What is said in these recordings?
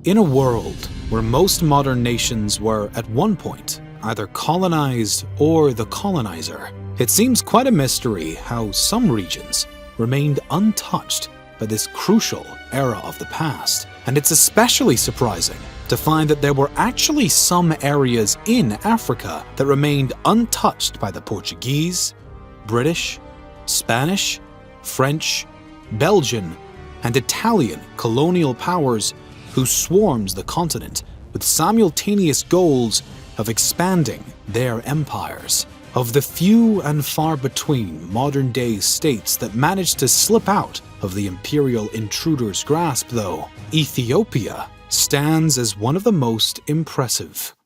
In a world where most modern nations were, at one point, either colonized or the colonizer, it seems quite a mystery how some regions remained untouched by this crucial era of the past. And it's especially surprising to find that there were actually some areas in Africa that remained untouched by the Portuguese, British, Spanish, French, Belgian, and Italian colonial powers who swarms the continent with simultaneous goals of expanding their empires. Of the few and far between modern-day states that managed to slip out of the imperial intruder's grasp, though, Ethiopia stands as one of the most impressive.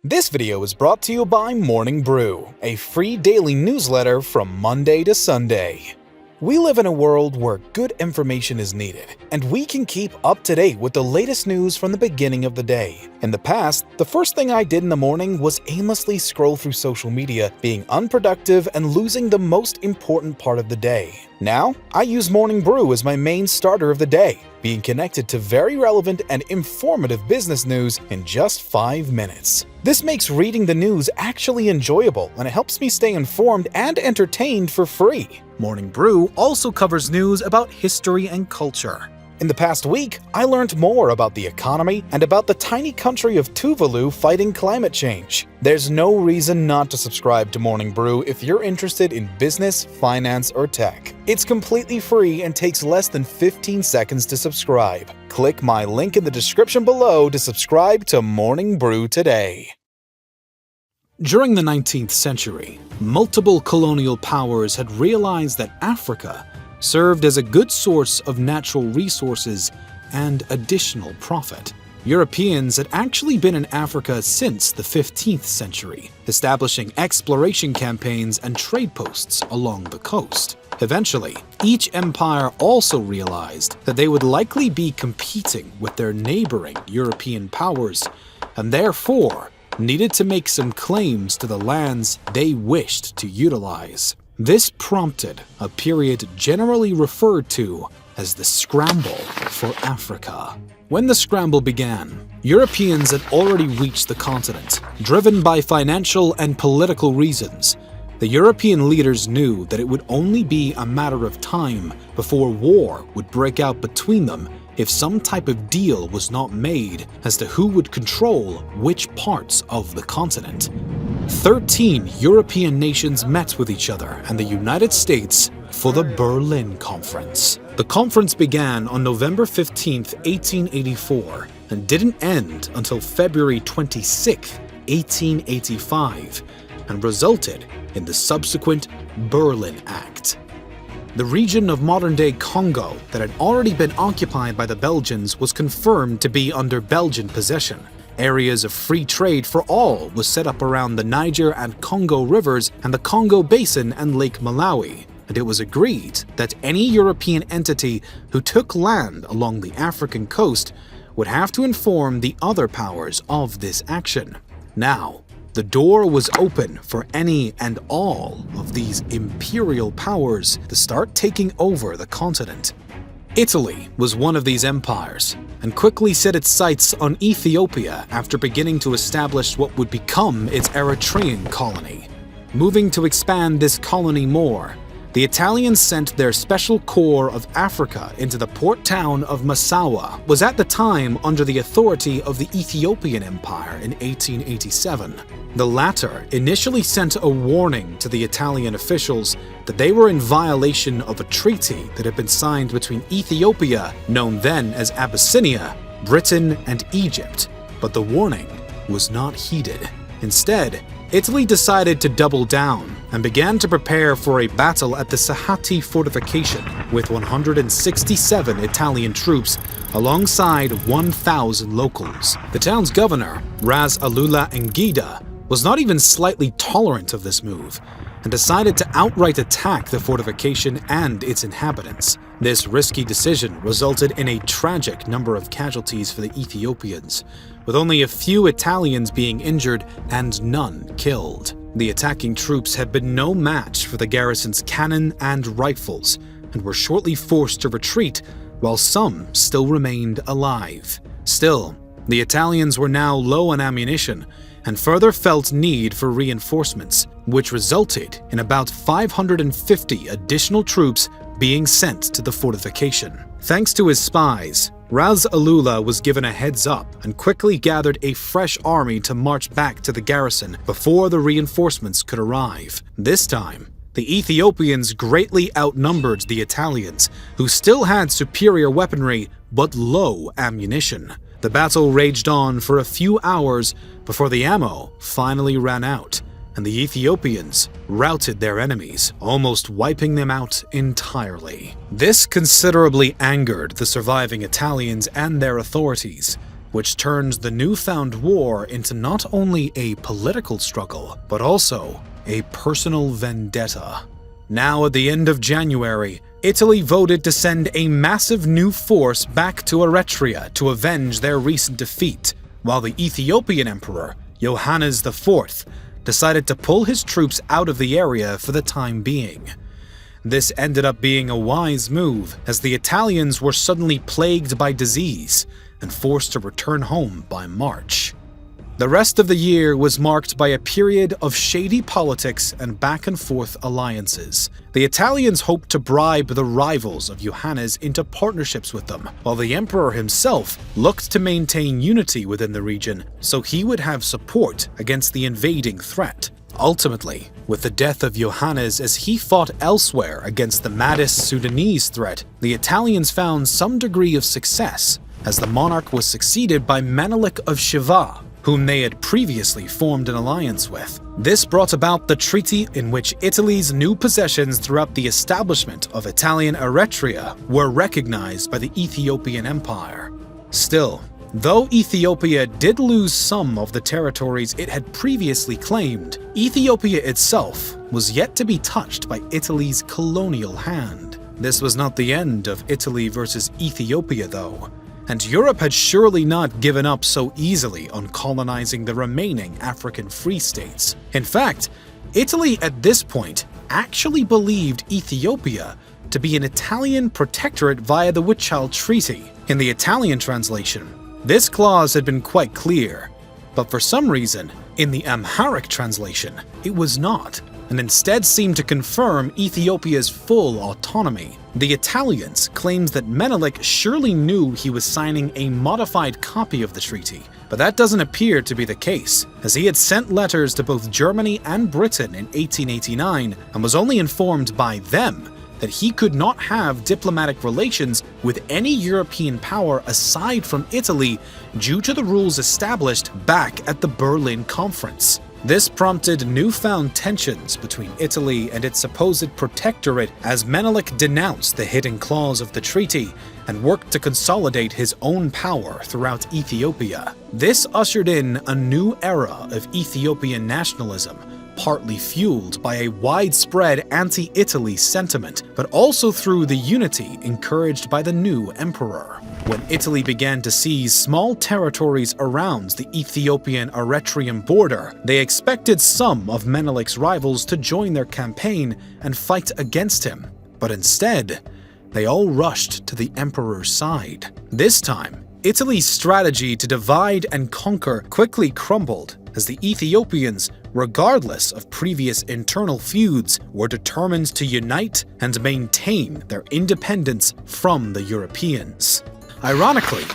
This video is brought to you by Morning Brew, a free daily newsletter from Monday to Sunday. We live in a world where good information is needed, and we can keep up to date with the latest news from the beginning of the day. In the past, the first thing I did in the morning was aimlessly scroll through social media, being unproductive and losing the most important part of the day. Now, I use Morning Brew as my main starter of the day, being connected to very relevant and informative business news in just 5 minutes. This makes reading the news actually enjoyable, and it helps me stay informed and entertained for free. Morning Brew also covers news about history and culture. In the past week, I learned more about the economy and about the tiny country of Tuvalu fighting climate change. There's no reason not to subscribe to Morning Brew if you're interested in business, finance, or tech. It's completely free and takes less than 15 seconds to subscribe. Click my link in the description below to subscribe to Morning Brew today. During the 19th century, multiple colonial powers had realized that Africa served as a good source of natural resources and additional profit. Europeans had actually been in Africa since the 15th century, establishing exploration campaigns and trade posts along the coast. Eventually, each empire also realized that they would likely be competing with their neighboring European powers, and therefore needed to make some claims to the lands they wished to utilize. This prompted a period generally referred to as the Scramble for Africa. When the Scramble began, Europeans had already reached the continent. Driven by financial and political reasons, the European leaders knew that it would only be a matter of time before war would break out between them if some type of deal was not made as to who would control which parts of the continent. 13 European nations met with each other and the United States for the Berlin Conference. The conference began on November 15, 1884, and didn't end until February 26, 1885, and resulted in the subsequent Berlin Act. The region of modern-day Congo that had already been occupied by the Belgians was confirmed to be under Belgian possession. Areas of free trade for all was set up around the Niger and Congo rivers and the Congo Basin and Lake Malawi, and it was agreed that any European entity who took land along the African coast would have to inform the other powers of this action. Now, the door was open for any and all of these imperial powers to start taking over the continent. Italy was one of these empires, and quickly set its sights on Ethiopia after beginning to establish what would become its Eritrean colony. Moving to expand this colony more, the Italians sent their Special Corps of Africa into the port town of Massawa, was at the time under the authority of the Ethiopian Empire in 1887. The latter initially sent a warning to the Italian officials that they were in violation of a treaty that had been signed between Ethiopia, known then as Abyssinia, Britain, and Egypt, but the warning was not heeded. Instead, Italy decided to double down and began to prepare for a battle at the Sahati fortification with 167 Italian troops alongside 1,000 locals. The town's governor, Ras Alula Ngida, was not even slightly tolerant of this move and decided to outright attack the fortification and its inhabitants. This risky decision resulted in a tragic number of casualties for the Ethiopians, with only a few Italians being injured and none killed. The attacking troops had been no match for the garrison's cannon and rifles, and were shortly forced to retreat, while some still remained alive. Still, the Italians were now low on ammunition and further felt need for reinforcements, which resulted in about 550 additional troops being sent to the fortification. Thanks to his spies, Ras Alula was given a heads up and quickly gathered a fresh army to march back to the garrison before the reinforcements could arrive. This time, the Ethiopians greatly outnumbered the Italians, who still had superior weaponry but low ammunition. The battle raged on for a few hours before the ammo finally ran out, and the Ethiopians routed their enemies, almost wiping them out entirely. This considerably angered the surviving Italians and their authorities, which turned the newfound war into not only a political struggle, but also a personal vendetta. Now, at the end of January, Italy voted to send a massive new force back to Eritrea to avenge their recent defeat, while the Ethiopian emperor, Johannes IV, decided to pull his troops out of the area for the time being. This ended up being a wise move, as the Italians were suddenly plagued by disease and forced to return home by March. The rest of the year was marked by a period of shady politics and back-and-forth alliances. The Italians hoped to bribe the rivals of Johannes into partnerships with them, while the emperor himself looked to maintain unity within the region so he would have support against the invading threat. Ultimately, with the death of Johannes as he fought elsewhere against the maddest Sudanese threat, the Italians found some degree of success, as the monarch was succeeded by Menelik of Shiva, whom they had previously formed an alliance with. This brought about the treaty in which Italy's new possessions throughout the establishment of Italian Eritrea were recognized by the Ethiopian Empire. Still, though Ethiopia did lose some of the territories it had previously claimed, Ethiopia itself was yet to be touched by Italy's colonial hand. This was not the end of Italy versus Ethiopia, though, and Europe had surely not given up so easily on colonizing the remaining African free states. In fact, Italy at this point actually believed Ethiopia to be an Italian protectorate via the Micheal Treaty. In the Italian translation, this clause had been quite clear, but for some reason, in the Amharic translation, it was not, and instead seemed to confirm Ethiopia's full autonomy. The Italians claimed that Menelik surely knew he was signing a modified copy of the treaty, but that doesn't appear to be the case, as he had sent letters to both Germany and Britain in 1889 and was only informed by them that he could not have diplomatic relations with any European power aside from Italy due to the rules established back at the Berlin Conference. This prompted newfound tensions between Italy and its supposed protectorate as Menelik denounced the hidden clause of the treaty and worked to consolidate his own power throughout Ethiopia. This ushered in a new era of Ethiopian nationalism, partly fueled by a widespread anti-Italy sentiment, but also through the unity encouraged by the new emperor. When Italy began to seize small territories around the Ethiopian-Eritrean border, they expected some of Menelik's rivals to join their campaign and fight against him, but instead, they all rushed to the emperor's side. This time, Italy's strategy to divide and conquer quickly crumbled, as the Ethiopians, regardless of previous internal feuds, were determined to unite and maintain their independence from the Europeans. Ironically,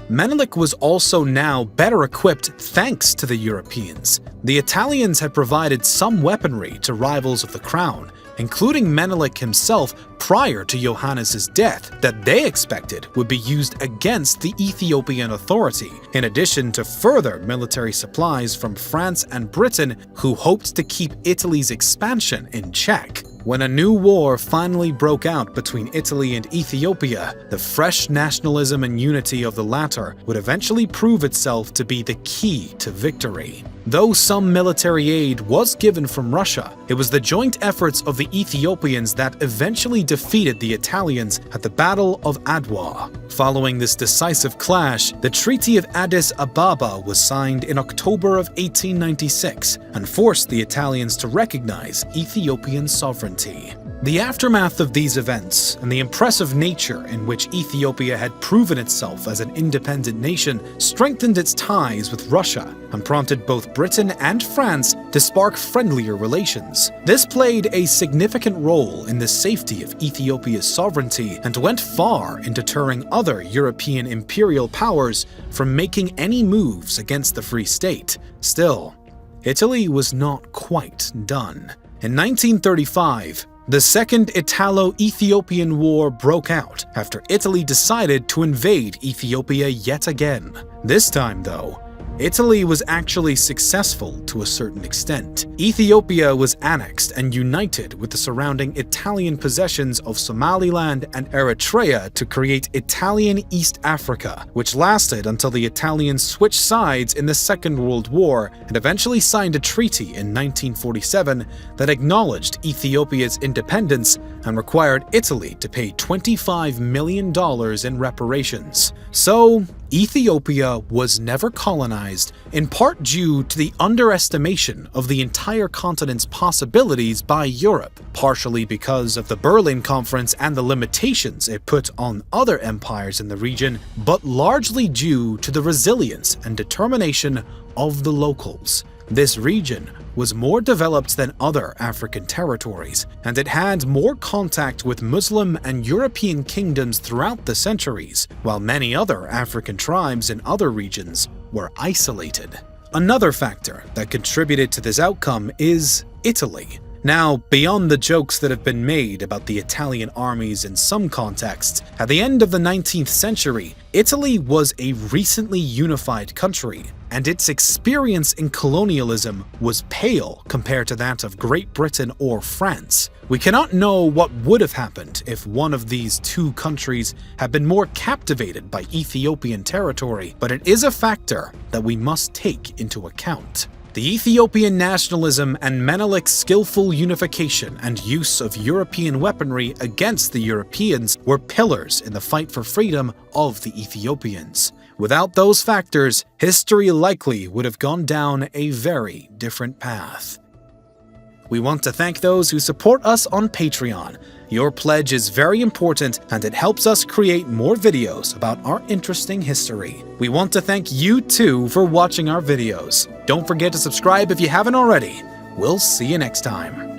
Menelik was also now better equipped thanks to the Europeans. The Italians had provided some weaponry to rivals of the crown, including Menelik himself prior to Johannes' death, that they expected would be used against the Ethiopian authority, in addition to further military supplies from France and Britain, who hoped to keep Italy's expansion in check. When a new war finally broke out between Italy and Ethiopia, the fresh nationalism and unity of the latter would eventually prove itself to be the key to victory. Though some military aid was given from Russia, it was the joint efforts of the Ethiopians that eventually defeated the Italians at the Battle of Adwa. Following this decisive clash, the Treaty of Addis Ababa was signed in October of 1896 and forced the Italians to recognize Ethiopian sovereignty. The aftermath of these events, and the impressive nature in which Ethiopia had proven itself as an independent nation, strengthened its ties with Russia and prompted both Britain and France to spark friendlier relations. This played a significant role in the safety of Ethiopia's sovereignty and went far in deterring other European imperial powers from making any moves against the Free State. Still, Italy was not quite done. In 1935, the Second Italo-Ethiopian War broke out after Italy decided to invade Ethiopia yet again. This time, though, Italy was actually successful to a certain extent. Ethiopia was annexed and united with the surrounding Italian possessions of Somaliland and Eritrea to create Italian East Africa, which lasted until the Italians switched sides in the Second World War and eventually signed a treaty in 1947 that acknowledged Ethiopia's independence and required Italy to pay $25 million in reparations. So, Ethiopia was never colonized, in part due to the underestimation of the entire continent's possibilities by Europe, partially because of the Berlin Conference and the limitations it put on other empires in the region, but largely due to the resilience and determination of the locals. This region was more developed than other African territories, and it had more contact with Muslim and European kingdoms throughout the centuries, while many other African tribes in other regions were isolated. Another factor that contributed to this outcome is Italy. Now, beyond the jokes that have been made about the Italian armies in some contexts, at the end of the 19th century, Italy was a recently unified country, and its experience in colonialism was pale compared to that of Great Britain or France. We cannot know what would have happened if one of these two countries had been more captivated by Ethiopian territory, but it is a factor that we must take into account. The Ethiopian nationalism and Menelik's skillful unification and use of European weaponry against the Europeans were pillars in the fight for freedom of the Ethiopians. Without those factors, history likely would have gone down a very different path. We want to thank those who support us on Patreon. Your pledge is very important and it helps us create more videos about our interesting history. We want to thank you too for watching our videos. Don't forget to subscribe if you haven't already. We'll see you next time.